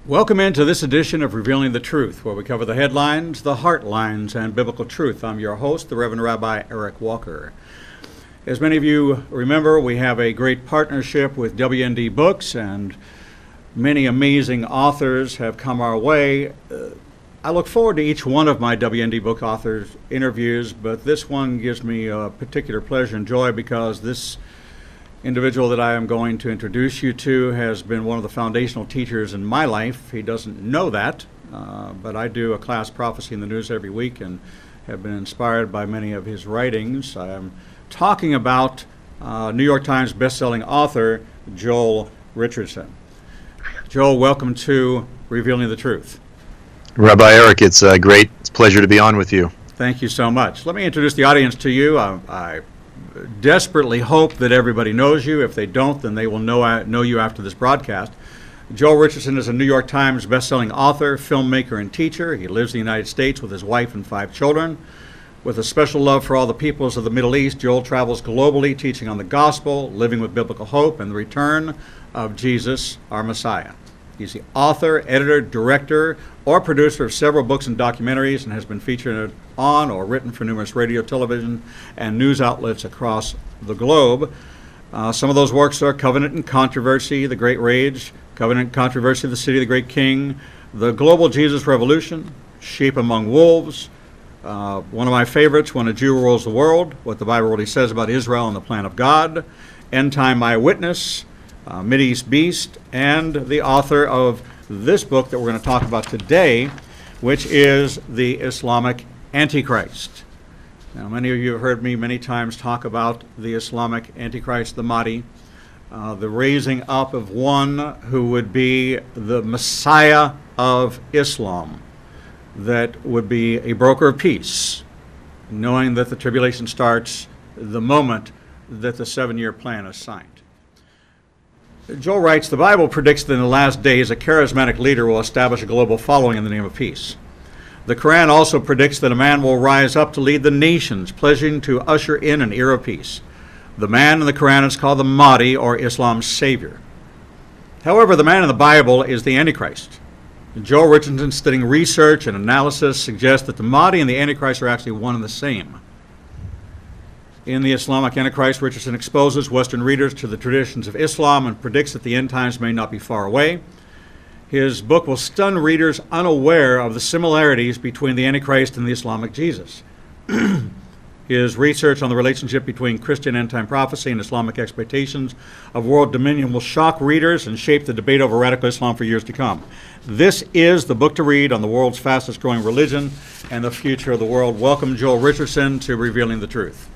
Welcome into this edition of Revealing the Truth, where we cover the headlines, the heartlines, and biblical truth. I'm your host, the Reverend Rabbi Eric Walker. As many of you remember, we have a great partnership with WND Books, and many amazing authors have come our way. I look forward to each one of my WND Book authors' interviews, but this one gives me a particular pleasure and joy because this individual that I am going to introduce you to has been one of the foundational teachers in my life. He doesn't know that, but I do a class, Prophecy in the News, every week and have been inspired by many of his writings. I am talking about New York Times bestselling author Joel Richardson. Joel, welcome to Revealing the Truth. Rabbi Eric, it's a pleasure to be on with you. Thank you so much. Let me introduce the audience to you. I desperately hope that everybody knows you. If they don't, then they will know you after this broadcast. Joel Richardson is a New York Times bestselling author, filmmaker, and teacher. He lives in the United States with his wife and 5 children. With a special love for all the peoples of the Middle East, Joel travels globally teaching on the gospel, living with biblical hope, and the return of Jesus, our Messiah. He's the author, editor, director, or producer of several books and documentaries and has been featured on or written for numerous radio, television, and news outlets across the globe. Some of those works are Covenant and Controversy, The Great Rage, Covenant and Controversy of the City of the Great King, The Global Jesus Revolution, Sheep Among Wolves, one of my favorites, When a Jew Rules the World, What the Bible Really Says About Israel and the Plan of God, End Time Eyewitness, Mideast Beast, and the author of this book that we're going to talk about today, which is the Islamic Antichrist. Now, many of you have heard me many times talk about the Islamic Antichrist, the Mahdi, the raising up of one who would be the Messiah of Islam, that would be a broker of peace, knowing that the tribulation starts the moment that the 7-year plan is signed. Joel writes, the Bible predicts that in the last days a charismatic leader will establish a global following in the name of peace. The Quran also predicts that a man will rise up to lead the nations, pledging to usher in an era of peace. The man in the Quran is called the Mahdi, or Islam's savior. However, the man in the Bible is the Antichrist. Joel Richardson's studying research and analysis suggests that the Mahdi and the Antichrist are actually one and the same. In the Islamic Antichrist, Richardson exposes Western readers to the traditions of Islam and predicts that the end times may not be far away. His book will stun readers unaware of the similarities between the Antichrist and the Islamic Jesus. His research on the relationship between Christian end-time prophecy and Islamic expectations of world dominion will shock readers and shape the debate over radical Islam for years to come. This is the book to read on the world's fastest-growing religion and the future of the world. Welcome, Joel Richardson, to Revealing the Truth.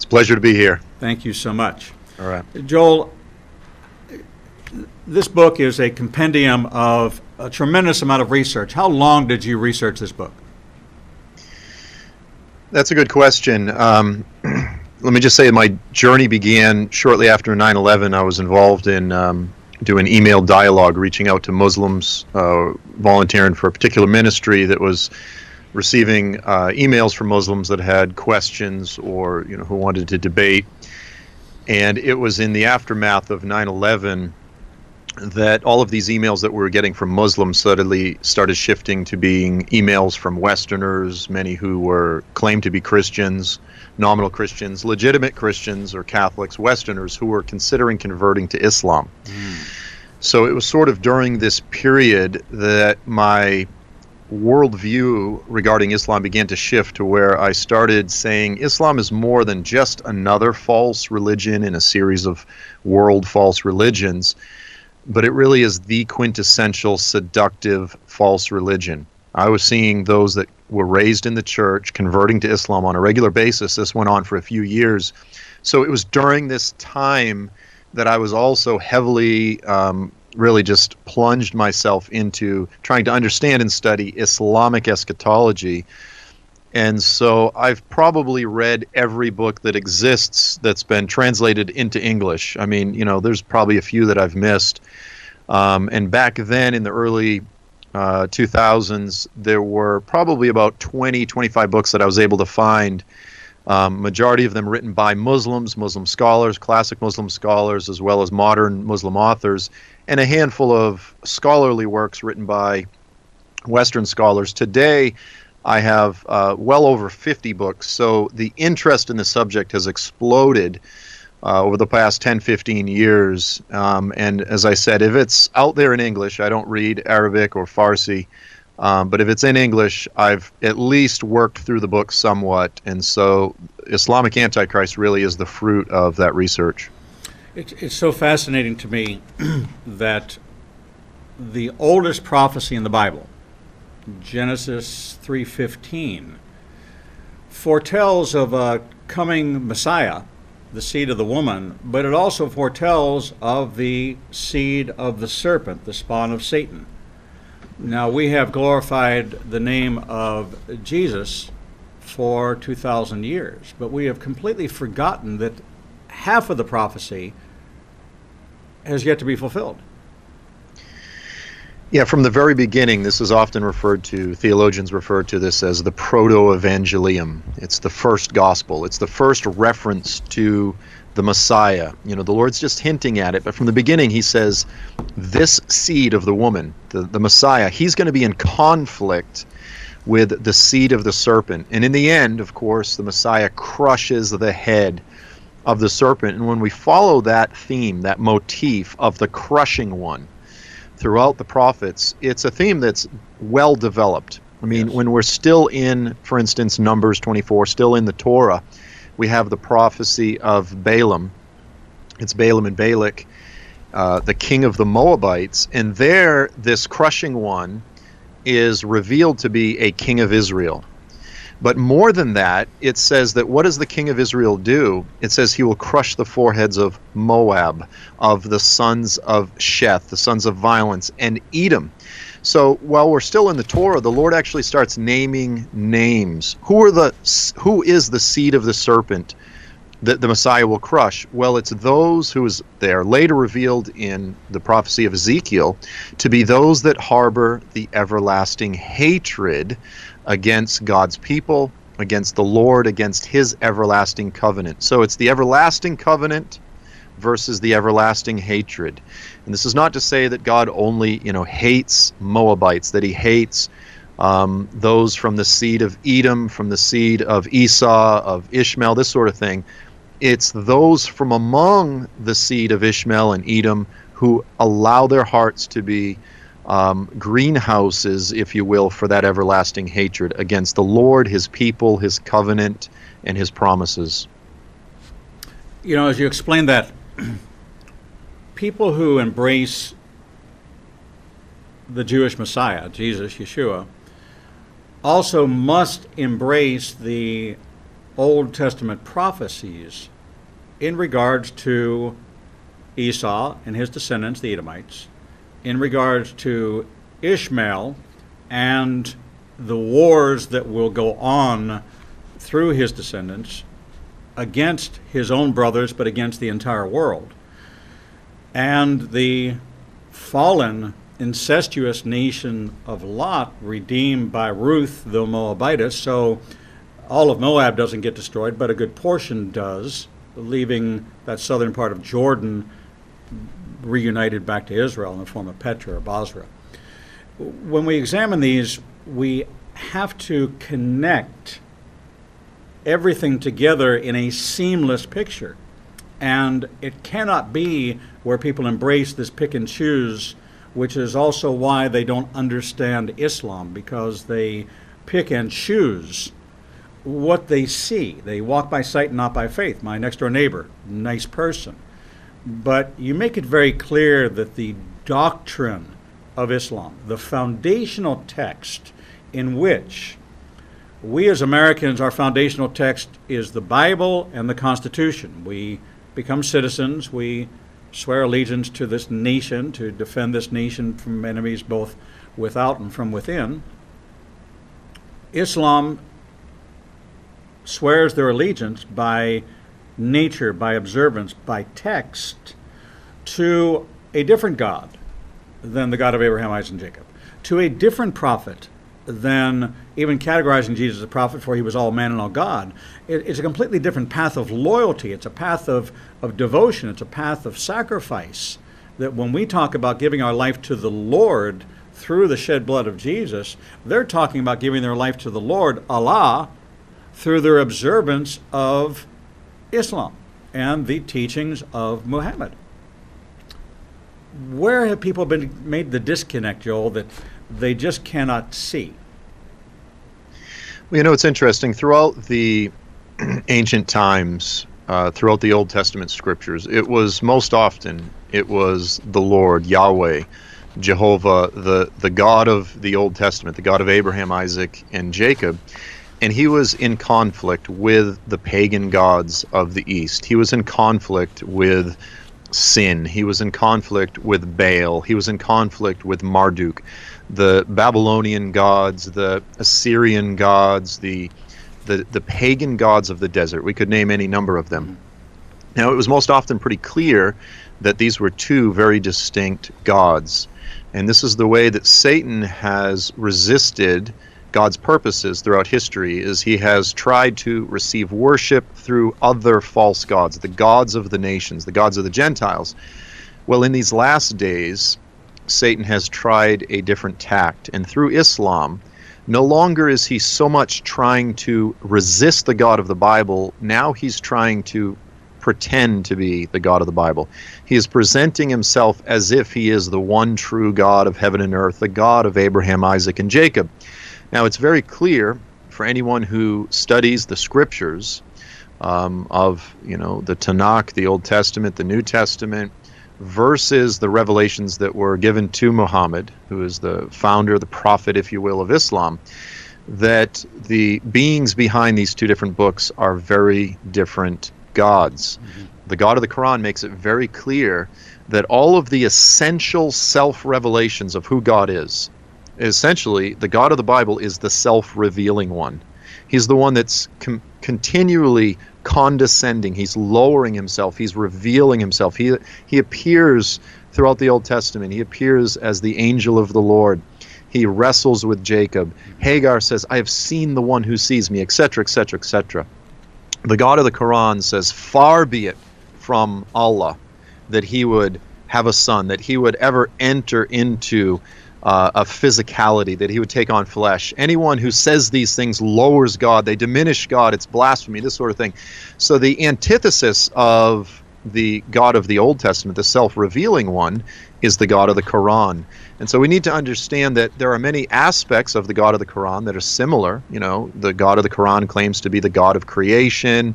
Pleasure to be here. Thank you so much. All right. Joel, this book is a compendium of a tremendous amount of research. How long did you research this book? That's a good question. Let me just say my journey began shortly after 9/11. I was involved in doing email dialogue, reaching out to Muslims, volunteering for a particular ministry that was receiving emails from Muslims that had questions or who wanted to debate. And it was in the aftermath of 9/11 that all of these emails that we were getting from Muslims suddenly started shifting to being emails from Westerners, many who were claimed to be Christians, nominal Christians, legitimate Christians or Catholics, Westerners who were considering converting to Islam. So it was sort of during this period that my worldview regarding Islam began to shift to where I started saying Islam is more than just another false religion in a series of world false religions, but it really is the quintessential seductive false religion. I was seeing those that were raised in the church converting to Islam on a regular basis. This went on for a few years. So it was during this time that I was also heavily really just plunged myself into trying to understand and study Islamic eschatology. And so I've probably read every book that exists that's been translated into English. I mean, there's probably a few that I've missed. And back then in the early 2000s, there were probably about 20, 25 books that I was able to find Majority of them written by Muslims, Muslim scholars, classic Muslim scholars, as well as modern Muslim authors, and a handful of scholarly works written by Western scholars. Today, I have well over 50 books, so the interest in the subject has exploded over the past 10, 15 years. And as I said, if it's out there in English, I don't read Arabic or Farsi, but if it's in English, I've at least worked through the book somewhat. And so Islamic Antichrist really is the fruit of that research. It's so fascinating to me that the oldest prophecy in the Bible, Genesis 3:15, foretells of a coming Messiah, the seed of the woman, but it also foretells of the seed of the serpent, the spawn of Satan. Now, we have glorified the name of Jesus for 2,000 years, but we have completely forgotten that half of the prophecy has yet to be fulfilled. Yeah, from the very beginning, this is often referred to, theologians refer to this as the proto-evangelium. It's the first gospel. It's the first reference to the Messiah. You know, the Lord's just hinting at it, but from the beginning he says, this seed of the woman, the Messiah, he's going to be in conflict with the seed of the serpent. And in the end, of course, the Messiah crushes the head of the serpent. And when we follow that theme, that motif of the crushing one, throughout the prophets, it's a theme that's well developed. I mean, Yes. when we're still in, for instance, Numbers 24, still in the Torah, we have the prophecy of Balaam. It's Balaam and Balak, the king of the Moabites. And there, this crushing one is revealed to be a king of Israel. But more than that, it says that what does the king of Israel do? It says he will crush the foreheads of Moab, of the sons of Sheth, the sons of violence, and Edom. So while we're still in the Torah, the Lord actually starts naming names. Who is the seed of the serpent that the Messiah will crush? Well, it's those they are later revealed in the prophecy of Ezekiel to be those that harbor the everlasting hatred against God's people, against the Lord, against his everlasting covenant. So it's the everlasting covenant versus the everlasting hatred. And this is not to say that God only, hates Moabites, that he hates those from the seed of Edom, from the seed of Esau, of Ishmael, this sort of thing. It's those from among the seed of Ishmael and Edom who allow their hearts to be greenhouses, if you will, for that everlasting hatred against the Lord, his people, his covenant, and his promises. You know, as you explain that, people who embrace the Jewish Messiah, Jesus, Yeshua, also must embrace the Old Testament prophecies in regards to Esau and his descendants, the Edomites, in regards to Ishmael and the wars that will go on through his descendants against his own brothers, but against the entire world, and the fallen, incestuous nation of Lot, redeemed by Ruth the Moabitess. So all of Moab doesn't get destroyed, but a good portion does, leaving that southern part of Jordan reunited back to Israel in the form of Petra or Basra. When we examine these, we have to connect everything together in a seamless picture. And it cannot be where people embrace this pick and choose, which is also why they don't understand Islam, because they pick and choose what they see. They walk by sight and not by faith. My next door neighbor, nice person. But you make it very clear that the doctrine of Islam, the foundational text in which we as Americans, our foundational text is the Bible and the Constitution. We become citizens. We swear allegiance to this nation, to defend this nation from enemies both without and from within. Islam swears their allegiance by nature, by observance, by text, to a different God than the God of Abraham, Isaac, and Jacob, to a different prophet than even categorizing Jesus as a prophet, for he was all man and all God. It's a completely different path of loyalty. It's a path of devotion. It's a path of sacrifice. That when we talk about giving our life to the Lord through the shed blood of Jesus, they're talking about giving their life to the Lord, Allah, through their observance of Islam and the teachings of Muhammad. Where have people been made the disconnect, Joel, that they just cannot see? Well, you know, it's interesting. Throughout the ancient times, throughout the Old Testament scriptures, it was most often, it was the Lord, Yahweh, Jehovah, the God of the Old Testament, the God of Abraham, Isaac, and Jacob. And he was in conflict with the pagan gods of the East. He was in conflict with sin. He was in conflict with Baal. He was in conflict with Marduk. The Babylonian gods, the Assyrian gods, the pagan gods of the desert. We could name any number of them. Now, it was most often pretty clear that these were two very distinct gods. And this is the way that Satan has resisted God's purposes throughout history, is he has tried to receive worship through other false gods, the gods of the nations, the gods of the Gentiles. Well, in these last days, Satan has tried a different tact, and through Islam, no longer is he so much trying to resist the God of the Bible, now he's trying to pretend to be the God of the Bible. He is presenting himself as if he is the one true God of heaven and earth, the God of Abraham, Isaac, and Jacob. Now, it's very clear for anyone who studies the scriptures of, the Tanakh, the Old Testament, the New Testament, versus the revelations that were given to Muhammad, who is the founder, the prophet, if you will, of Islam, that the beings behind these two different books are very different gods. Mm-hmm. The God of the Quran makes it very clear that all of the essential self-revelations of who God is, essentially, the God of the Bible is the self-revealing one. He's the one that's continually condescending. He's lowering himself. He's revealing himself. He appears throughout the Old Testament. He appears as the angel of the Lord. He wrestles with Jacob. Hagar says, I have seen the one who sees me, etc., etc., etc. The God of the Quran says, far be it from Allah that he would have a son, that he would ever enter into a physicality, that he would take on flesh. Anyone who says these things lowers God, they diminish God, it's blasphemy, this sort of thing. So the antithesis of the God of the Old Testament, the self-revealing one, is the God of the Quran. And so we need to understand that there are many aspects of the God of the Quran that are similar. The God of the Quran claims to be the God of creation,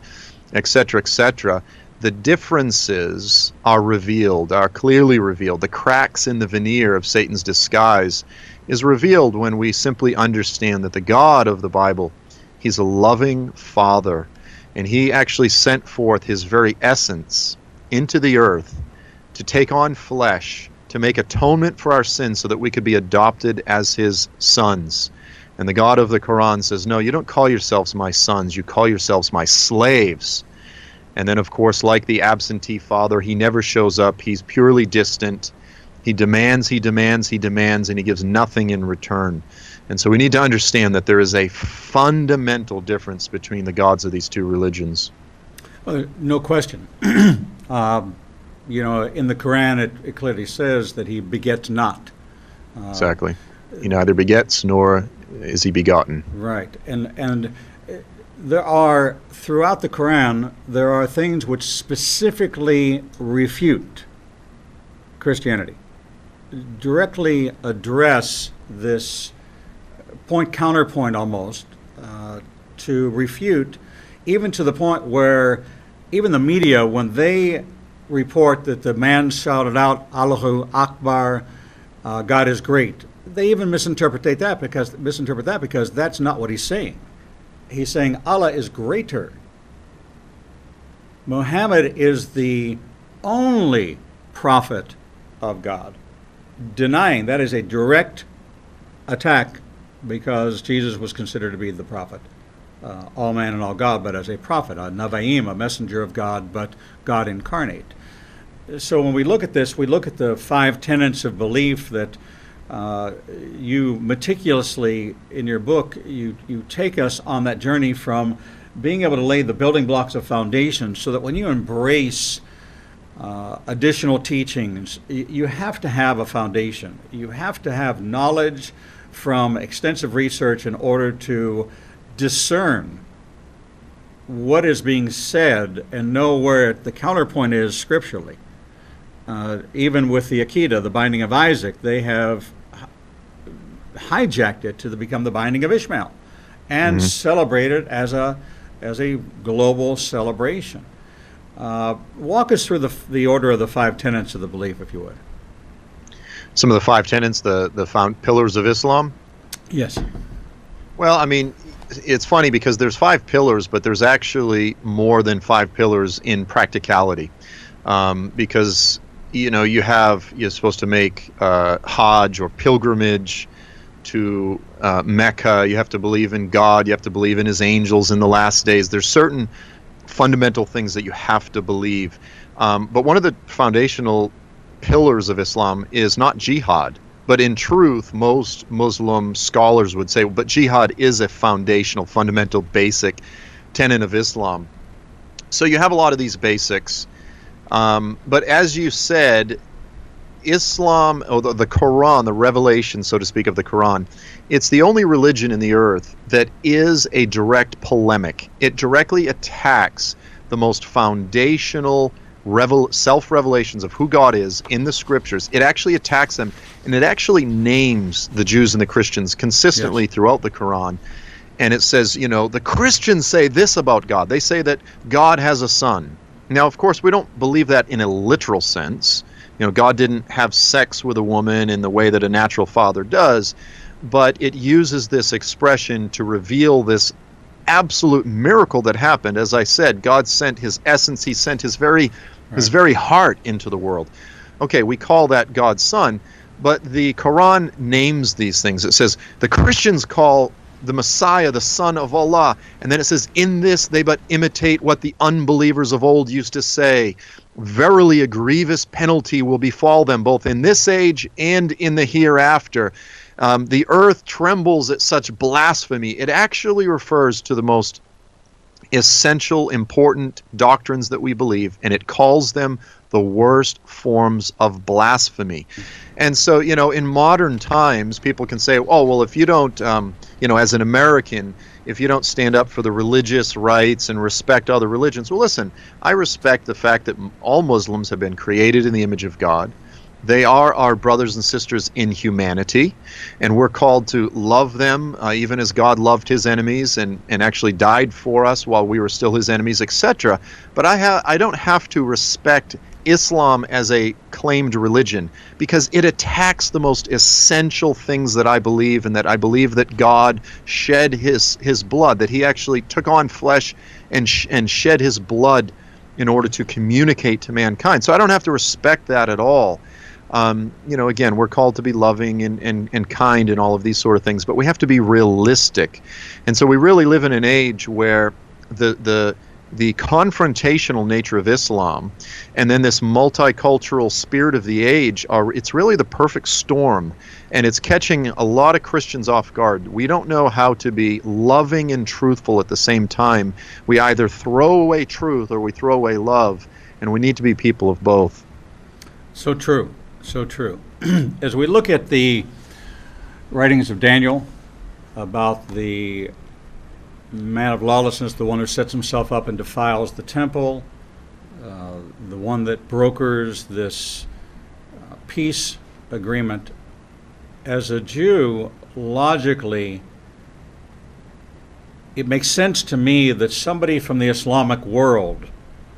etc., etc. The differences are revealed, are clearly revealed. The cracks in the veneer of Satan's disguise is revealed when we simply understand that the God of the Bible, he's a loving Father, and he actually sent forth his very essence into the earth to take on flesh, to make atonement for our sins so that we could be adopted as his sons. And the God of the Quran says, no, you don't call yourselves my sons, you call yourselves my slaves. And then, of course, like the absentee father, he never shows up. He's purely distant. He demands, he demands, he demands, and he gives nothing in return. And so we need to understand that there is a fundamental difference between the gods of these two religions. Well, no question. In the Quran, it clearly says that he begets not. Exactly. He neither begets nor is he begotten. Right. And there are, throughout the Quran, there are things which specifically refute Christianity, directly address this point-counterpoint almost, to refute, even to the point where even the media, when they report that the man shouted out, Allahu Akbar, God is great, they even misinterpret that because that's not what he's saying. He's saying Allah is greater. Muhammad is the only prophet of God. Denying that is a direct attack, because Jesus was considered to be the prophet, all man and all God, but as a prophet, a Navaim, a messenger of God, but God incarnate. So when we look at this, we look at the 5 tenets of belief that you meticulously, in your book, you take us on that journey from being able to lay the building blocks of foundation so that when you embrace additional teachings, you have to have a foundation. You have to have knowledge from extensive research in order to discern what is being said and know where the counterpoint is scripturally. Even with the Akedah, the binding of Isaac, they have hijacked it to become the binding of Ishmael and celebrate it as a global celebration. Walk us through the order of the 5 tenets of the belief, if you would. Some of the 5 tenets, the pillars of Islam? Yes. Well, I mean, it's funny because there's 5 pillars, but there's actually more than 5 pillars in practicality. Because, you're supposed to make Hajj or pilgrimage to Mecca. You have to believe in God. You have to believe in his angels in the last days. There's certain fundamental things that you have to believe. But one of the foundational pillars of Islam is not jihad. But in truth, most Muslim scholars would say, but jihad is a foundational, fundamental, basic tenet of Islam. So you have a lot of these basics. But as you said, Islam, or the Quran, the revelation, so to speak, of the Quran, it's the only religion in the earth that is a direct polemic. It directly attacks the most foundational self-revelations of who God is in the scriptures. It actually attacks them, and it actually names the Jews and the Christians consistently throughout the Quran. And it says, the Christians say this about God. They say that God has a son. Now, of course, we don't believe that in a literal sense. God didn't have sex with a woman in the way that a natural father does, but it uses this expression to reveal this absolute miracle that happened. As I said, God sent his essence, he sent his very heart into the world. Okay, we call that God's son, but the Quran names these things. It says, the Christians call the Messiah the Son of Allah, and then it says, in this they but imitate what the unbelievers of old used to say. Verily a grievous penalty will befall them both in this age and in the hereafter. The earth trembles at such blasphemy. It actually refers to the most essential, important doctrines that we believe, and it calls them the worst forms of blasphemy. And so, in modern times, people can say, oh, well, if you don't, as an American, if you don't stand up for the religious rights and respect other religions, well, listen, I respect the fact that all Muslims have been created in the image of God. They are our brothers and sisters in humanity, and we're called to love them even as God loved his enemies and actually died for us while we were still his enemies, etc. But I don't have to respect Islam as a claimed religion because it attacks the most essential things that I believe, and that I believe that God shed his blood, that he actually took on flesh and shed his blood in order to communicate to mankind. So I don't have to respect that at all. Again, we're called to be loving and kind and all of these sort of things, but we have to be realistic. And so we really live in an age where the confrontational nature of Islam and then this multicultural spirit of the age it's really the perfect storm, and it's catching a lot of Christians off guard. We don't know how to be loving and truthful at the same time. We either throw away truth or we throw away love, and we need to be people of both. So true. So true. As we look at the writings of Daniel about the man of lawlessness, the one who sets himself up and defiles the temple, the one that brokers this peace agreement, as a Jew, logically, it makes sense to me that somebody from the Islamic world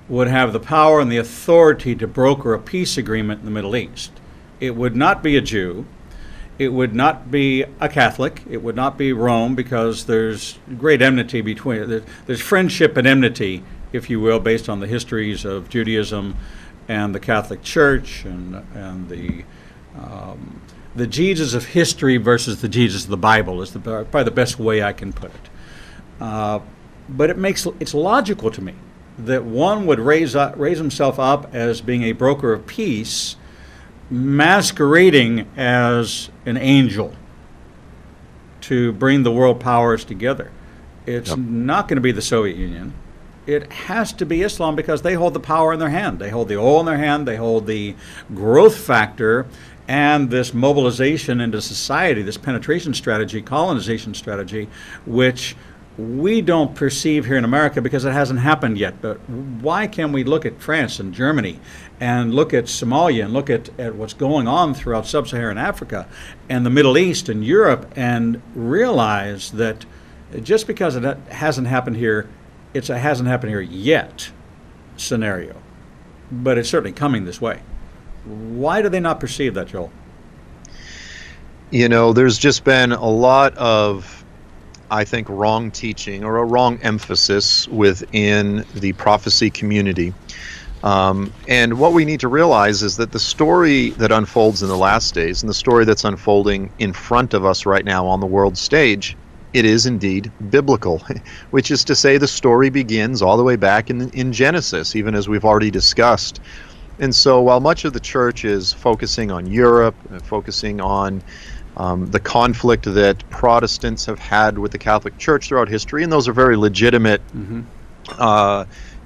would have the power and the authority to broker a peace agreement in the Middle East. It would not be a Jew. It would not be a Catholic. It would not be Rome, because there's great enmity between, there's friendship and enmity, if you will, based on the histories of Judaism and the Catholic Church and the Jesus of history versus the Jesus of the Bible is probably the best way I can put it. But it's logical to me that one would raise himself up as being a broker of peace masquerading as an angel to bring the world powers together. It's not going to be the Soviet Union. It has to be Islam, because they hold the power in their hand. They hold the oil in their hand. They hold the growth factor and this mobilization into society, this penetration strategy, colonization strategy, which we don't perceive here in America because it hasn't happened yet. But why can we look at France and Germany and look at Somalia and look at what's going on throughout sub-Saharan Africa and the Middle East and Europe and realize that just because it hasn't happened here, it's a hasn't happened here yet scenario, but it's certainly coming this way. Why do they not perceive that, Joel? You know, there's just been a lot of, I think, wrong teaching or a wrong emphasis within the prophecy community. And what we need to realize is that the story that unfolds in the last days and the story that's unfolding in front of us right now on the world stage, it is indeed biblical, which is to say the story begins all the way back in Genesis, even as we've already discussed. And so while much of the church is focusing on Europe, focusing on the conflict that Protestants have had with the Catholic Church throughout history, and those are very legitimate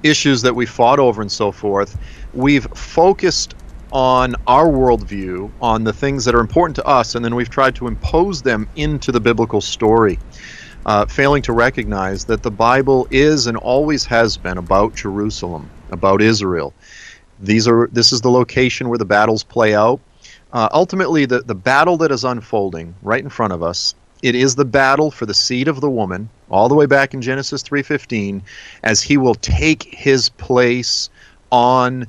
issues that we fought over and so forth, we've focused on our worldview, on the things that are important to us, and then we've tried to impose them into the biblical story, failing to recognize that the Bible is and always has been about Jerusalem, about Israel. This is the location where the battles play out. Ultimately, the battle that is unfolding right in front of us, it is the battle for the seed of the woman, all the way back in Genesis 3:15, as he will take his place on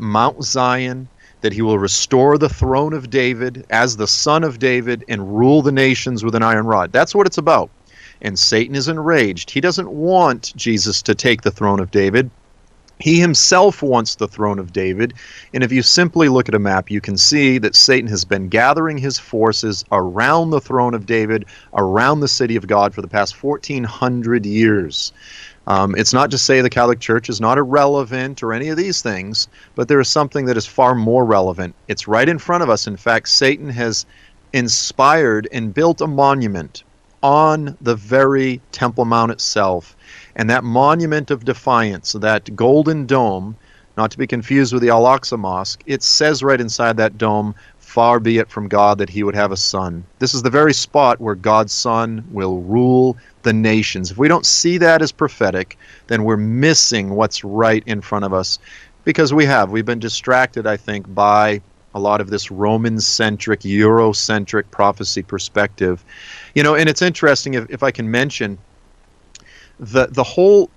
Mount Zion, that he will restore the throne of David as the son of David and rule the nations with an iron rod. That's what it's about. And Satan is enraged. He doesn't want Jesus to take the throne of David. He himself wants the throne of David. And if you simply look at a map, you can see that Satan has been gathering his forces around the throne of David, around the city of God for the past 1,400 years. It's not to say the Catholic Church is not irrelevant or any of these things, but there is something that is far more relevant. It's right in front of us. In fact, Satan has inspired and built a monument on the very Temple Mount itself. And that monument of defiance, that golden dome, not to be confused with the Al-Aqsa Mosque, it says right inside that dome, "Far be it from God that he would have a son." This is the very spot where God's son will rule the nations. If we don't see that as prophetic, then we're missing what's right in front of us, because we've been distracted, I think, by a lot of this Roman-centric, Eurocentric prophecy perspective. You know, and it's interesting, if I can mention, the whole,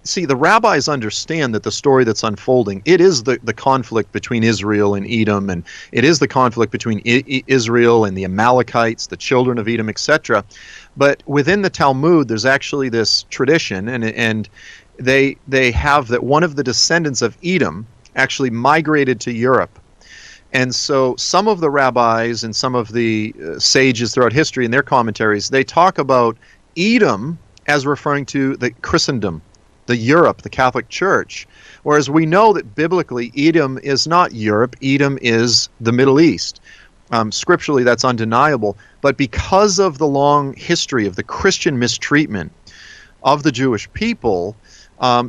see, the rabbis understand that the story that's unfolding, it is the conflict between Israel and Edom, and it is the conflict between Israel and the Amalekites, the children of Edom, etc. But within the Talmud, there's actually this tradition, and they have that one of the descendants of Edom actually migrated to Europe. And so some of the rabbis and some of the sages throughout history in their commentaries, they talk about Edom as referring to the Christendom, the Europe, the Catholic Church. Whereas we know that biblically Edom is not Europe, Edom is the Middle East. Scripturally, that's undeniable. But because of the long history of the Christian mistreatment of the Jewish people,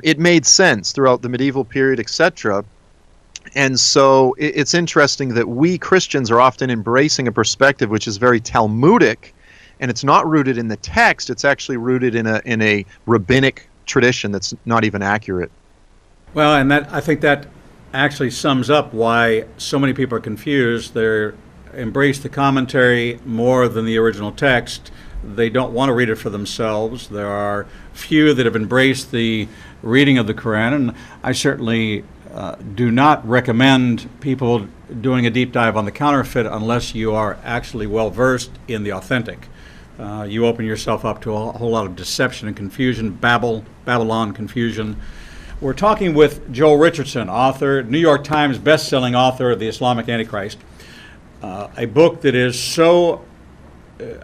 it made sense throughout the medieval period, etc. And so it's interesting that we Christians are often embracing a perspective which is very Talmudic, and it's not rooted in the text. It's actually rooted in a rabbinic tradition that's not even accurate. Well, and I think that actually sums up why so many people are confused. They embrace the commentary more than the original text. They don't want to read it for themselves. There are few that have embraced the reading of the Quran, and I certainly do not recommend people doing a deep dive on the counterfeit unless you are actually well versed in the authentic. You open yourself up to a whole lot of deception and confusion, Babylon confusion. We're talking with Joel Richardson, author, New York Times best-selling author of The Islamic Antichrist, a book that is so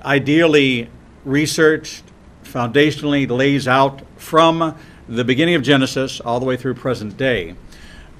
ideally researched, foundationally lays out from the beginning of Genesis all the way through present day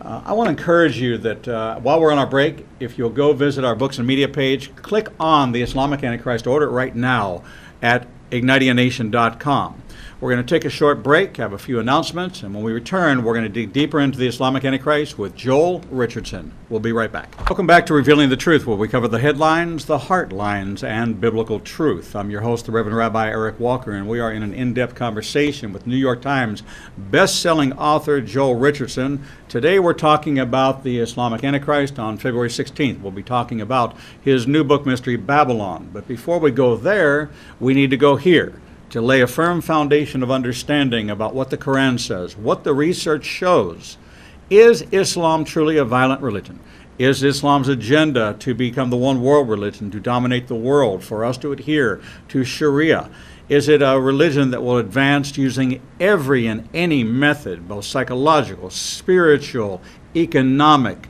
I want to encourage you that while we're on our break, if you'll go visit our books and media page, click on the Islamic Antichrist. Order it right now at ignitianation.com. We're going to take a short break, have a few announcements, and when we return, we're going to dig deeper into the Islamic Antichrist with Joel Richardson. We'll be right back. Welcome back to Revealing the Truth, where we cover the headlines, the heart lines, and biblical truth. I'm your host, the Reverend Rabbi Eric Walker, and we are in an in-depth conversation with New York Times best-selling author Joel Richardson. Today we're talking about the Islamic Antichrist. On February 16th, we'll be talking about his new book, Mystery Babylon. But before we go there, we need to go here, to lay a firm foundation of understanding about what the Quran says, what the research shows. Is Islam truly a violent religion? Is Islam's agenda to become the one world religion, to dominate the world, for us to adhere to Sharia? Is it a religion that will advance using every and any method, both psychological, spiritual, economic,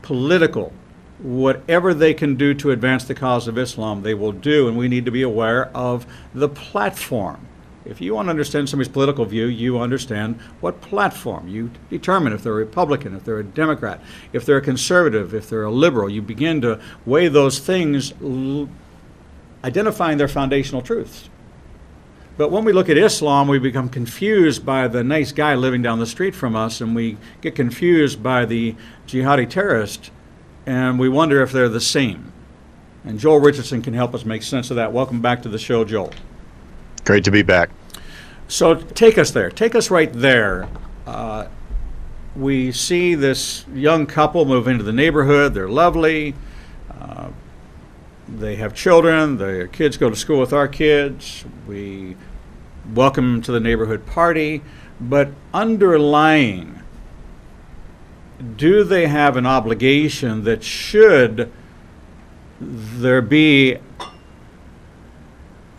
political, whatever they can do to advance the cause of Islam, they will do, and we need to be aware of the platform. If you want to understand somebody's political view, you understand what platform. You determine if they're a Republican, if they're a Democrat, if they're a conservative, if they're a liberal. You begin to weigh those things, identifying their foundational truths. But when we look at Islam, we become confused by the nice guy living down the street from us, and we get confused by the jihadi terrorist, and we wonder if they're the same. And Joel Richardson can help us make sense of that. Welcome back to the show, Joel. Great to be back. So take us there. Take us right there. We see this young couple move into the neighborhood. They're lovely. They have children. Their kids go to school with our kids. We welcome them to the neighborhood party. But underlying, do they have an obligation that should there be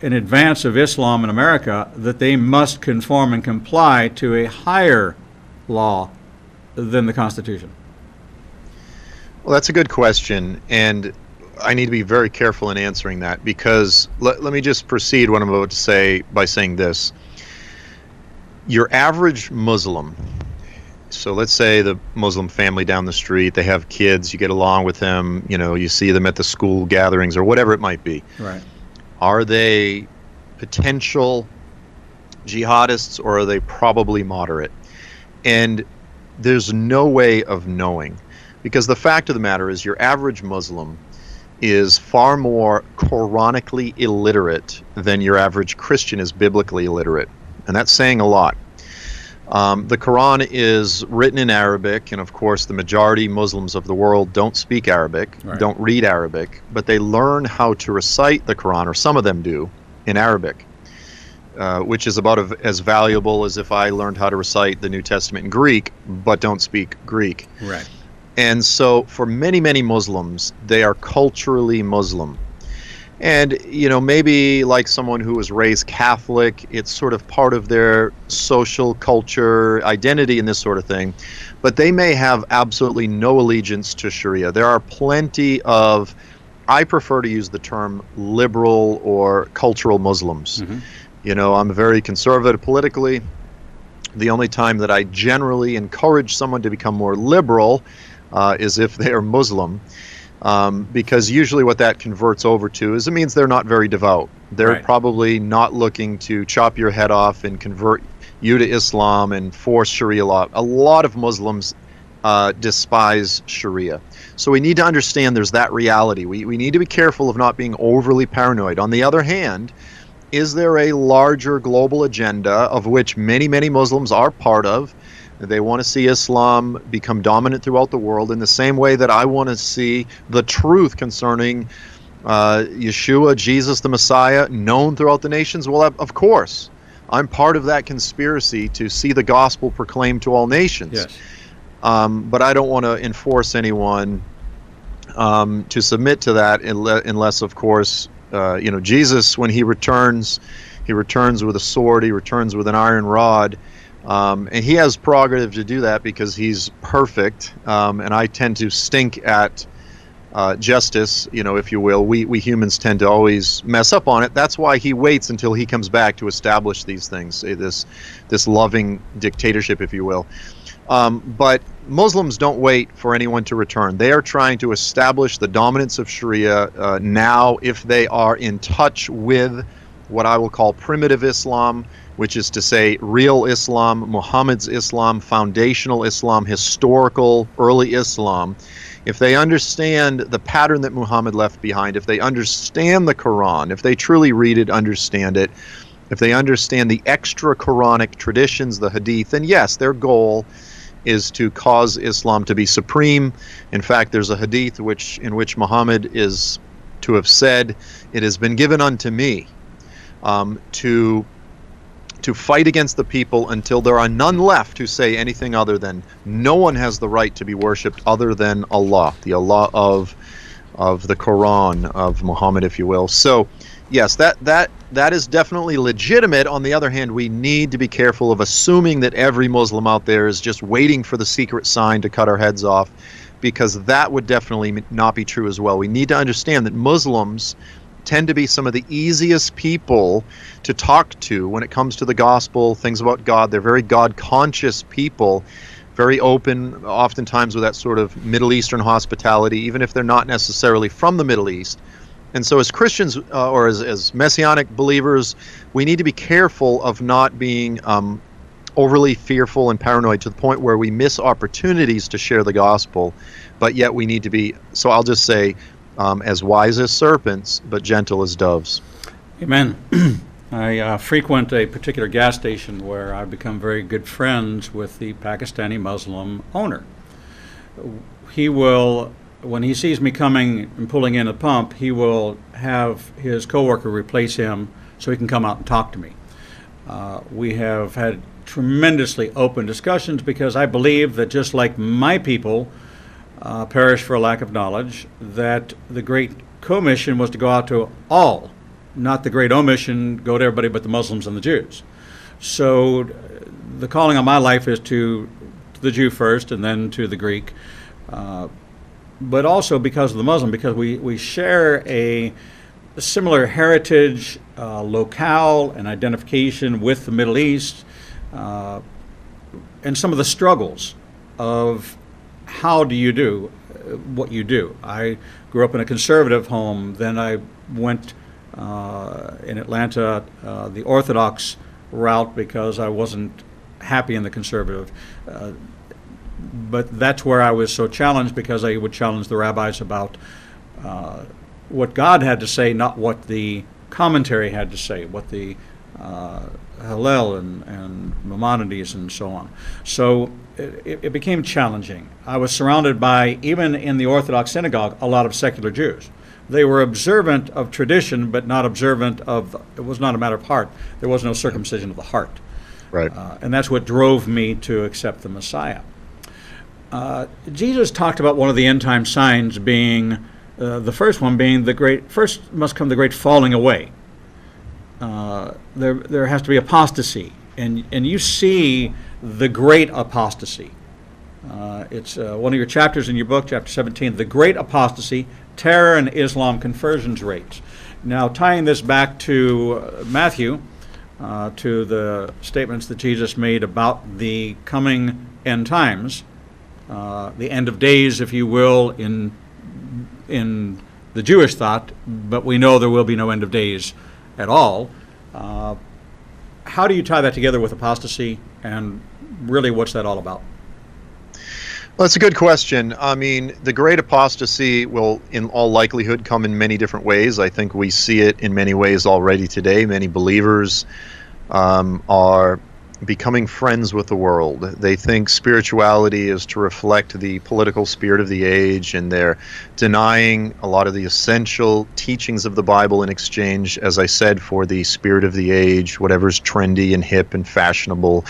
an advance of Islam in America, that they must conform and comply to a higher law than the Constitution? Well, that's a good question, and I need to be very careful in answering that, because let me just proceed what I'm about to say by saying this. Your average Muslim, so let's say the Muslim family down the street, they have kids, you get along with them, you see them at the school gatherings or whatever it might be. Right. Are they potential jihadists, or are they probably moderate? And there's no way of knowing, because the fact of the matter is your average Muslim is far more Quranically illiterate than your average Christian is biblically illiterate. And that's saying a lot. The Quran is written in Arabic, and of course the majority Muslims of the world don't speak Arabic, right, don't read Arabic, but they learn how to recite the Quran, or some of them do, in Arabic, which is about as valuable as if I learned how to recite the New Testament in Greek, but don't speak Greek. Right. And so for many, many Muslims, they are culturally Muslim. And, maybe like someone who was raised Catholic, it's sort of part of their social culture, identity, and this sort of thing. But they may have absolutely no allegiance to Sharia. There are plenty of, I prefer to use the term liberal or cultural Muslims. Mm-hmm. I'm very conservative politically. The only time that I generally encourage someone to become more liberal is if they are Muslim. Because usually what that converts over to is it means they're not very devout. They're right, probably not looking to chop your head off and convert you to Islam and force Sharia law. A lot of Muslims despise Sharia. So we need to understand there's that reality. We need to be careful of not being overly paranoid. On the other hand, is there a larger global agenda of which many, many Muslims are part of? They want to see Islam become dominant throughout the world in the same way that I want to see the truth concerning Yeshua, Jesus the Messiah, known throughout the nations. Well, of course, I'm part of that conspiracy to see the gospel proclaimed to all nations. Yes. But I don't want to enforce anyone to submit to that unless, of course, Jesus, when he returns with a sword, he returns with an iron rod. And he has prerogative to do that because he's perfect, and I tend to stink at justice, if you will. We humans tend to always mess up on it. That's why he waits until he comes back to establish these things, this loving dictatorship, if you will. But Muslims don't wait for anyone to return. They are trying to establish the dominance of Sharia now, if they are in touch with what I will call primitive Islam, which is to say real Islam, Muhammad's Islam, foundational Islam, historical early Islam. If they understand the pattern that Muhammad left behind, if they understand the Quran, if they truly read it, understand it, if they understand the extra Quranic traditions, the Hadith, then yes, their goal is to cause Islam to be supreme. In fact, there's a Hadith in which Muhammad is to have said, "It has been given unto me to fight against the people until there are none left who say anything other than no one has the right to be worshipped other than Allah, the Allah of the Quran, of Muhammad, if you will." So yes, that is definitely legitimate. On the other hand, we need to be careful of assuming that every Muslim out there is just waiting for the secret sign to cut our heads off, because that would definitely not be true as well. We need to understand that Muslims tend to be some of the easiest people to talk to when it comes to the gospel, things about God. They're very God-conscious people, very open, oftentimes with that sort of Middle Eastern hospitality, even if they're not necessarily from the Middle East. And so as Christians, or as Messianic believers, we need to be careful of not being overly fearful and paranoid to the point where we miss opportunities to share the gospel, but yet we need to be, so I'll just say, as wise as serpents, but gentle as doves. Amen. I frequent a particular gas station where I've become very good friends with the Pakistani Muslim owner. He will, when he sees me coming and pulling in a pump, he will have his coworker replace him so he can come out and talk to me. We have had tremendously open discussions because I believe that just like my people perish for a lack of knowledge, that the great commission was to go out to all, not the great omission, go to everybody but the Muslims and the Jews. So the calling on my life is to the Jew first and then to the Greek, but also because of the Muslim, because we share a similar heritage, locale, and identification with the Middle East, and some of the struggles of how do you do what you do. I grew up in a conservative home, then I went in Atlanta the Orthodox route because I wasn't happy in the conservative. But that's where I was so challenged, because I would challenge the rabbis about what God had to say, not what the commentary had to say, what the Hillel and Maimonides and so on. So it became challenging. I was surrounded by, even in the Orthodox synagogue, a lot of secular Jews. They were observant of tradition, but not observant of, it was not a matter of heart. There was no circumcision of the heart. Right. And that's what drove me to accept the Messiah. Jesus talked about one of the end time signs being, the first one being first must come the great falling away. There has to be apostasy, and you see the great apostasy. It's one of your chapters in your book, chapter 17, the great apostasy, terror and Islam conversions rates. Now, tying this back to Matthew, to the statements that Jesus made about the coming end times, the end of days, if you will, in the Jewish thought, but we know there will be no end of days at all. How do you tie that together with apostasy, and really what's that all about? Well, that's a good question. I mean, the great apostasy will, in all likelihood, come in many different ways. I think we see it in many ways already today. Many believers are becoming friends with the world. They think spirituality is to reflect the political spirit of the age, and they're denying a lot of the essential teachings of the Bible in exchange, as I said, for the spirit of the age, whatever's trendy and hip and fashionable.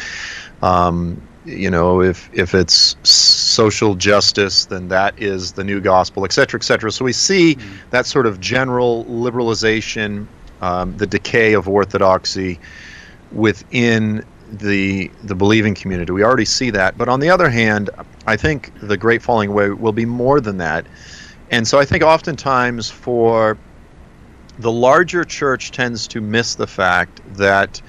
You know, if it's social justice, then that is the new gospel, et cetera, et cetera. So we see that sort of general liberalization, the decay of orthodoxy within the believing community. We already see that. But on the other hand, I think the great falling away will be more than that. And so I think oftentimes for the larger church tends to miss the fact that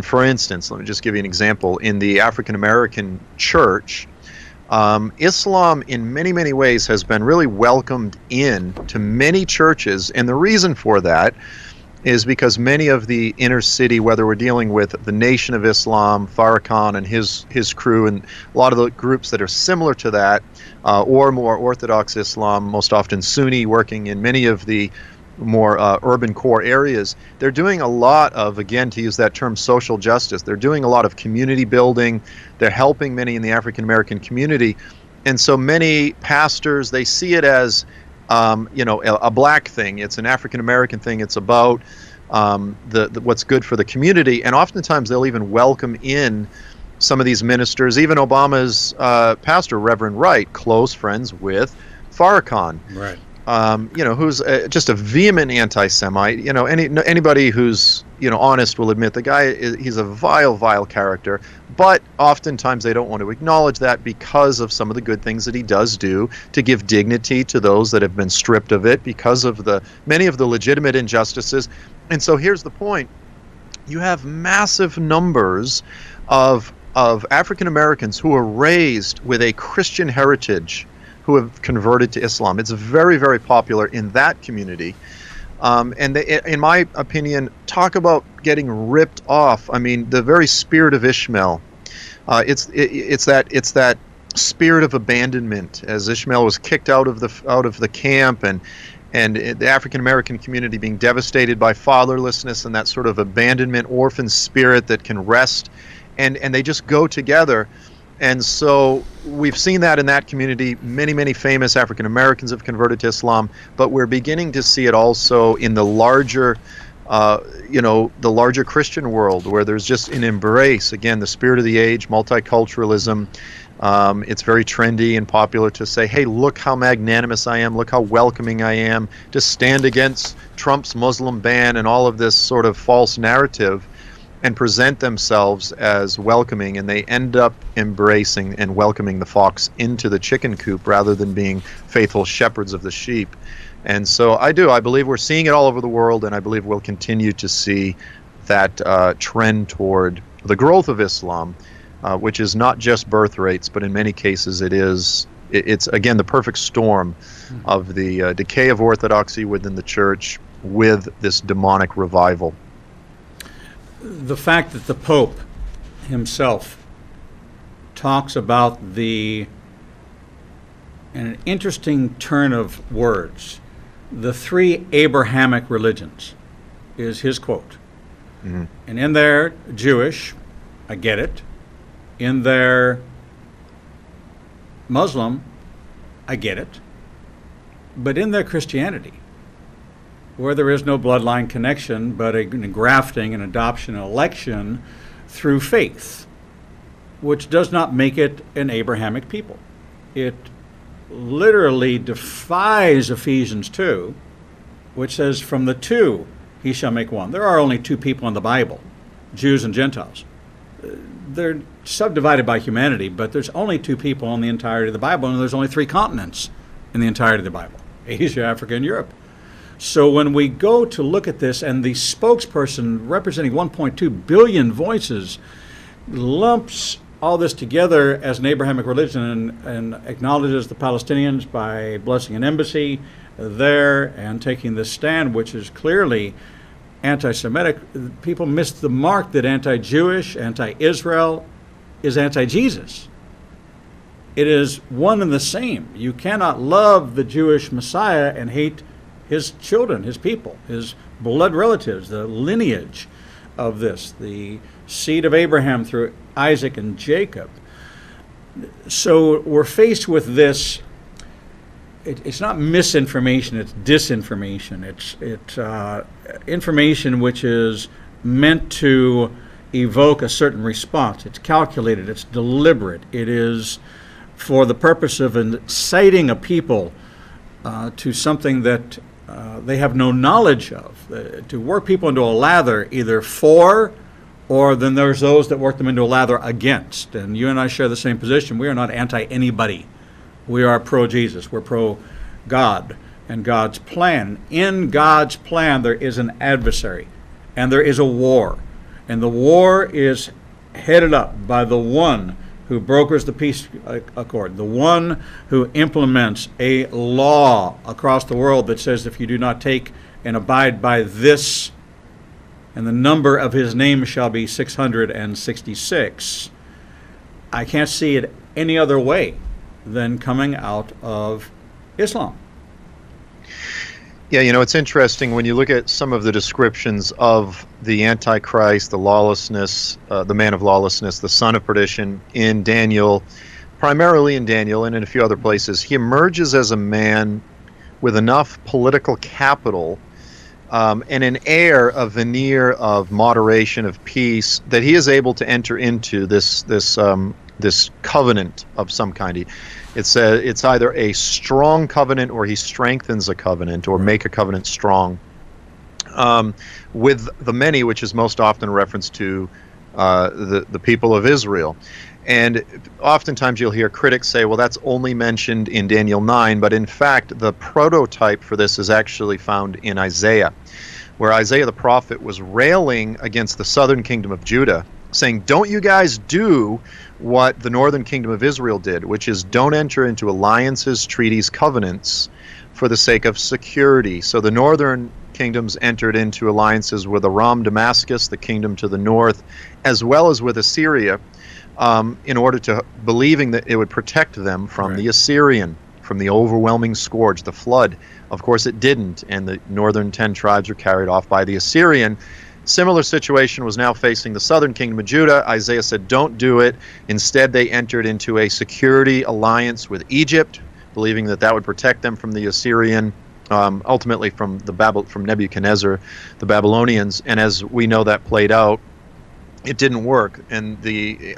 for instance, let me just give you an example. In the African American church, Islam, in many, many ways, has been really welcomed in to many churches, and the reason for that is because many of the inner city, whether we're dealing with the Nation of Islam, Farrakhan and his crew, and a lot of the groups that are similar to that, or more Orthodox Islam, most often Sunni, working in many of the more urban core areas, they're doing a lot of, again, to use that term, social justice. They're doing a lot of community building. They're helping many in the African American community. And so many pastors, they see it as a black thing. It's an African American thing. It's about what's good for the community. And oftentimes they'll even welcome in some of these ministers. Even Obama's pastor, Reverend Wright, close friends with Farrakhan. Right. Who's just a vehement anti-Semite. Anybody who's honest will admit the guy he's a vile character. But oftentimes they don't want to acknowledge that because of some of the good things that he does do to give dignity to those that have been stripped of it because of many of the legitimate injustices. And so here's the point: you have massive numbers of African Americans who are raised with a Christian heritage, who have converted to Islam. It's very, very popular in that community. And they, in my opinion, talk about getting ripped off. I mean, the very spirit of Ishmael. It's that spirit of abandonment, as Ishmael was kicked out of the camp, and the African American community being devastated by fatherlessness and that sort of abandonment, orphan spirit that can rest, and they just go together. And so we've seen that in that community. Many, many famous African Americans have converted to Islam, but we're beginning to see it also in the larger, the larger Christian world, where there's just an embrace, again, the spirit of the age, multiculturalism. It's very trendy and popular to say, hey, look how magnanimous I am, look how welcoming I am, to stand against Trump's Muslim ban and all of this sort of false narrative, and present themselves as welcoming, and they end up embracing and welcoming the fox into the chicken coop rather than being faithful shepherds of the sheep. And so I believe we're seeing it all over the world, and I believe we'll continue to see that trend toward the growth of Islam, which is not just birth rates, but in many cases it's again the perfect storm of the decay of orthodoxy within the church with this demonic revival. The fact that the Pope himself talks about in an interesting turn of words, the three Abrahamic religions, is his quote. Mm-hmm. And in there, Jewish, I get it. In there, Muslim, I get it. But in their Christianity, where there is no bloodline connection, but a grafting and adoption and election through faith, which does not make it an Abrahamic people. It literally defies Ephesians 2, which says, from the two he shall make one. There are only two people in the Bible, Jews and Gentiles. They're subdivided by humanity, but there's only two people in the entirety of the Bible, and there's only three continents in the entirety of the Bible: Asia, Africa, and Europe. So when we go to look at this, and the spokesperson representing 1.2 billion voices lumps all this together as an Abrahamic religion and acknowledges the Palestinians by blessing an embassy there and taking this stand, which is clearly anti-Semitic, people miss the mark that anti-Jewish, anti-Israel is anti-Jesus. It is one and the same. You cannot love the Jewish Messiah and hate his children, his people, his blood relatives, the lineage of this, the seed of Abraham through Isaac and Jacob. So we're faced with this. It's not misinformation, it's disinformation. It's information which is meant to evoke a certain response. It's calculated, it's deliberate. It is for the purpose of inciting a people to something that they have no knowledge of, to work people into a lather either for, or then there's those that work them into a lather against. And you and I share the same position. We are not anti-anybody. We are pro-Jesus. We're pro-God and God's plan. In God's plan, there is an adversary, and there is a war. And the war is headed up by the one who brokers the peace accord, the one who implements a law across the world that says if you do not take and abide by this, and the number of his name shall be 666. I can't see it any other way than coming out of Islam. Yeah, it's interesting when you look at some of the descriptions of the Antichrist, the lawlessness, the man of lawlessness, the son of perdition in Daniel, primarily in Daniel and in a few other places. He emerges as a man with enough political capital and an air, a veneer of moderation, of peace, that he is able to enter into this covenant of some kind. It's either a strong covenant, or he strengthens a covenant, or make a covenant strong with the many, which is most often a reference to the people of Israel. And oftentimes you'll hear critics say, well, that's only mentioned in Daniel 9, but in fact the prototype for this is actually found in Isaiah, where Isaiah the prophet was railing against the southern kingdom of Judah, saying, don't you guys do what the northern kingdom of Israel did, which is don't enter into alliances, treaties, covenants for the sake of security. So the northern kingdoms entered into alliances with Aram, Damascus, the kingdom to the north, as well as with Assyria, in order to believing that it would protect them from the Assyrian, from the overwhelming scourge, the flood. Of course it didn't, and the northern 10 tribes were carried off by the Assyrian. Similar situation was now facing the southern kingdom of Judah. Isaiah said, don't do it. Instead, they entered into a security alliance with Egypt, believing that that would protect them from the Assyrian, ultimately from Nebuchadnezzar, the Babylonians. And as we know, that played out. It didn't work. And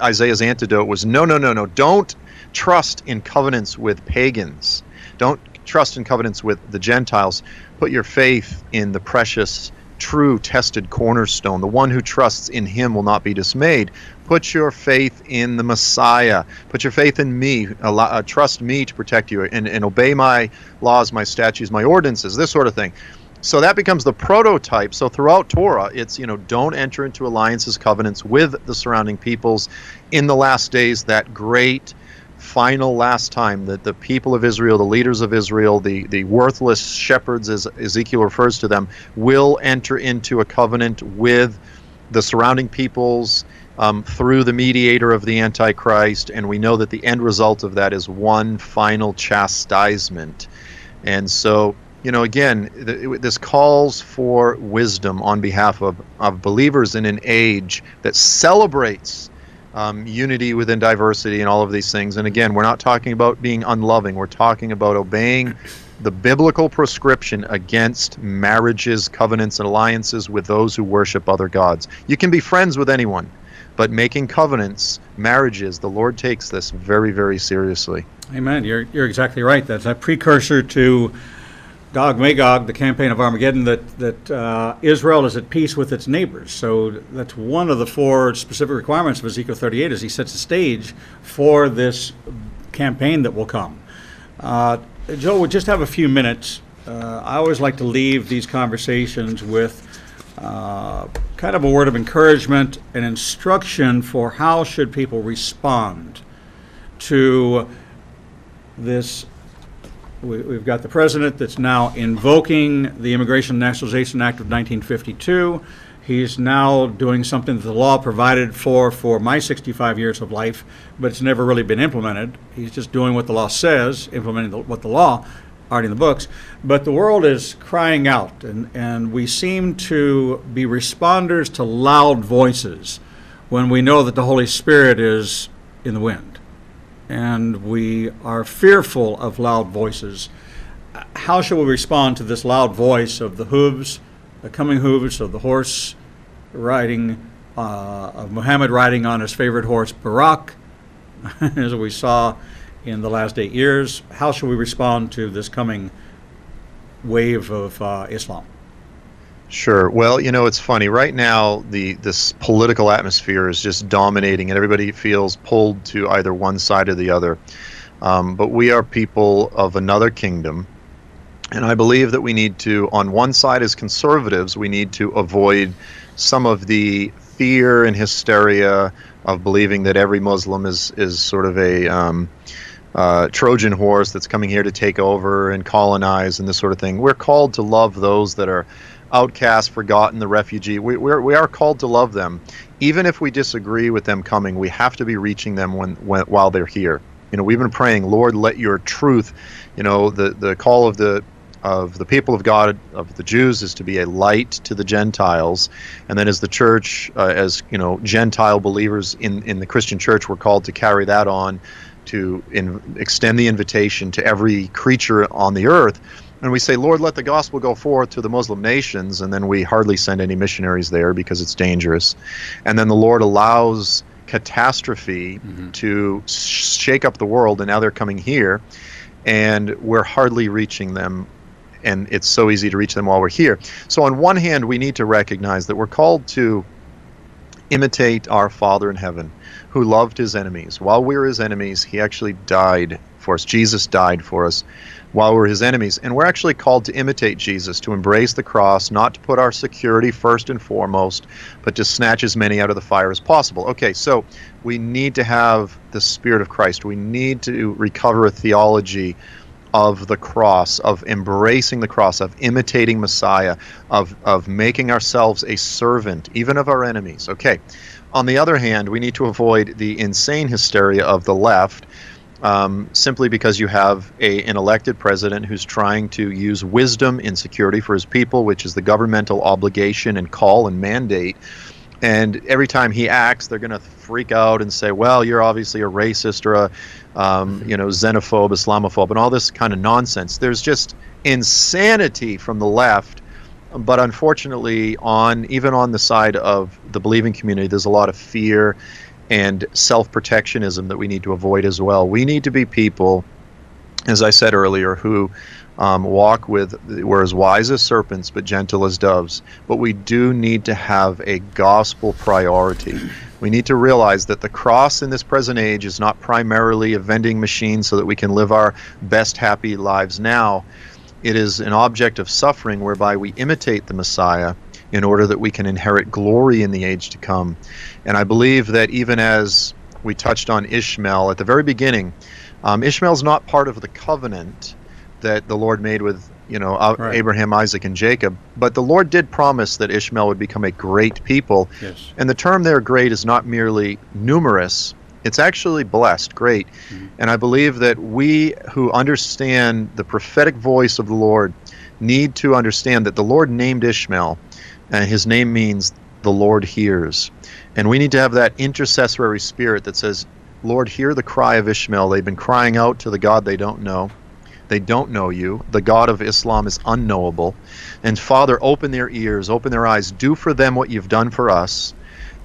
Isaiah's antidote was, no, don't trust in covenants with pagans. Don't trust in covenants with the Gentiles. Put your faith in the precious, true, tested cornerstone. The one who trusts in him will not be dismayed. Put your faith in the Messiah. Put your faith in me. Trust me to protect you, and obey my laws, my statutes, my ordinances, this sort of thing. So that becomes the prototype. So throughout Torah, it's, don't enter into alliances, covenants with the surrounding peoples. In the last days, that great final last time that the people of Israel, the leaders of Israel, the worthless shepherds, as Ezekiel refers to them, will enter into a covenant with the surrounding peoples through the mediator of the Antichrist. And we know that the end result of that is one final chastisement. And so, again, this calls for wisdom on behalf of believers in an age that celebrates unity within diversity and all of these things. And again, we're not talking about being unloving. We're talking about obeying the biblical prescription against marriages, covenants, and alliances with those who worship other gods. You can be friends with anyone, but making covenants, marriages, the Lord takes this very, very seriously. Amen. You're exactly right. That's a precursor to Gog Magog, the campaign of Armageddon, that Israel is at peace with its neighbors. So that's one of the 4 specific requirements of Ezekiel 38, as he sets the stage for this campaign that will come. Joe, we just have a few minutes. I always like to leave these conversations with kind of a word of encouragement and instruction for how should people respond to this. We've got the president that's now invoking the Immigration and Nationalization Act of 1952. He's now doing something that the law provided for my 65 years of life, but it's never really been implemented. He's just doing what the law says, implementing what the law already in the books. But the world is crying out, and we seem to be responders to loud voices when we know that the Holy Spirit is in the wind. And we are fearful of loud voices. How shall we respond to this loud voice of the hooves, the coming hooves of the horse riding, of Muhammad riding on his favorite horse, Barak, as we saw in the last 8 years? How shall we respond to this coming wave of Islam? Sure. Well, it's funny. Right now, this political atmosphere is just dominating, and everybody feels pulled to either one side or the other. But we are people of another kingdom, and I believe that we need to, on one side as conservatives, we need to avoid some of the fear and hysteria of believing that every Muslim is sort of a Trojan horse that's coming here to take over and colonize and this sort of thing. We're called to love those that are outcast, forgotten, the refugee. We are called to love them. Even if we disagree with them coming, we have to be reaching them while they're here. We've been praying, Lord, let your truth, the call of the people of God, of the Jews, is to be a light to the Gentiles. And then as the church, as Gentile believers in the Christian church, we're called to carry that on, to extend the invitation to every creature on the earth. And we say, Lord, let the gospel go forth to the Muslim nations, and then we hardly send any missionaries there because it's dangerous. And then the Lord allows catastrophe to shake up the world, and now they're coming here, and we're hardly reaching them, and it's so easy to reach them while we're here. So on one hand, we need to recognize that we're called to imitate our Father in heaven, who loved his enemies. While we were his enemies, he actually died for us. Jesus died for us while we were his enemies. And we're actually called to imitate Jesus, to embrace the cross, not to put our security first and foremost, but to snatch as many out of the fire as possible. Okay, so we need to have the Spirit of Christ. We need to recover a theology of the cross, of embracing the cross, of imitating Messiah, of making ourselves a servant, even of our enemies. Okay. On the other hand, we need to avoid the insane hysteria of the left, simply because you have an elected president who's trying to use wisdom in security for his people, which is the governmental obligation and call and mandate. And every time he acts, they're going to freak out and say, well, you're obviously a racist or a xenophobe, Islamophobe, and all this kind of nonsense. There's just insanity from the left. But unfortunately, even on the side of the believing community, there's a lot of fear and self-protectionism that we need to avoid as well. We need to be people, as I said earlier, who we're as wise as serpents, but gentle as doves. But we do need to have a gospel priority. We need to realize that the cross in this present age is not primarily a vending machine so that we can live our best happy lives now. It is an object of suffering whereby we imitate the Messiah in order that we can inherit glory in the age to come. And I believe that even as we touched on Ishmael at the very beginning, Ishmael's not part of the covenant that the Lord made with Right. Abraham, Isaac, and Jacob. But the Lord did promise that Ishmael would become a great people. Yes. And the term there, great, is not merely numerous. It's actually blessed, great. And I believe that we who understand the prophetic voice of the Lord need to understand that the Lord named Ishmael, and his name means the Lord hears. And we need to have that intercessory spirit that says, Lord, hear the cry of Ishmael. They've been crying out to the God they don't know. They don't know you. The God of Islam is unknowable. And Father, open their ears, open their eyes. Do for them what you've done for us.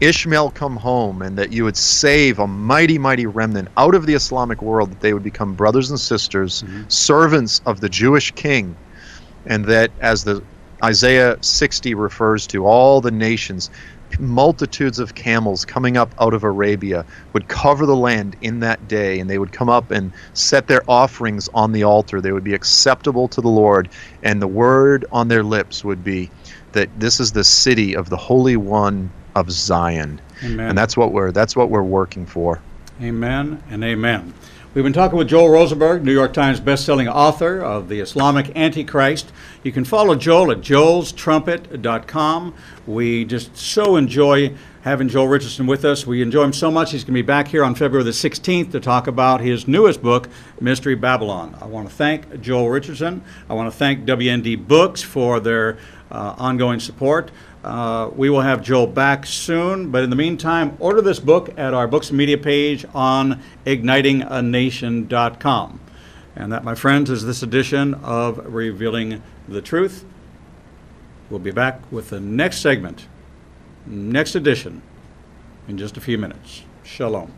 Ishmael come home, and that you would save a mighty, mighty remnant out of the Islamic world, that they would become brothers and sisters, servants of the Jewish king, and that, as the Isaiah 60 refers to, all the nations, multitudes of camels coming up out of Arabia would cover the land in that day, and they would come up and set their offerings on the altar. They would be acceptable to the Lord, and the word on their lips would be that this is the city of the Holy One of Zion. Amen. And that's what we're working for. Amen and amen. We've been talking with Joel Rosenberg, New York Times bestselling author of the Islamic Anti Christ. You can follow Joel at joelstrumpet.com. We just so enjoy having Joel Richardson with us. We enjoy him so much. He's going to be back here on February the 16th to talk about his newest book, Mystery Babylon. I want to thank Joel Richardson. I want to thank WND Books for their ongoing support. We will have Joel back soon, but in the meantime, order this book at our Books and Media page on ignitinganation.com. And that, my friends, is this edition of Revealing the Truth. We'll be back with the next segment, next edition, in just a few minutes. Shalom.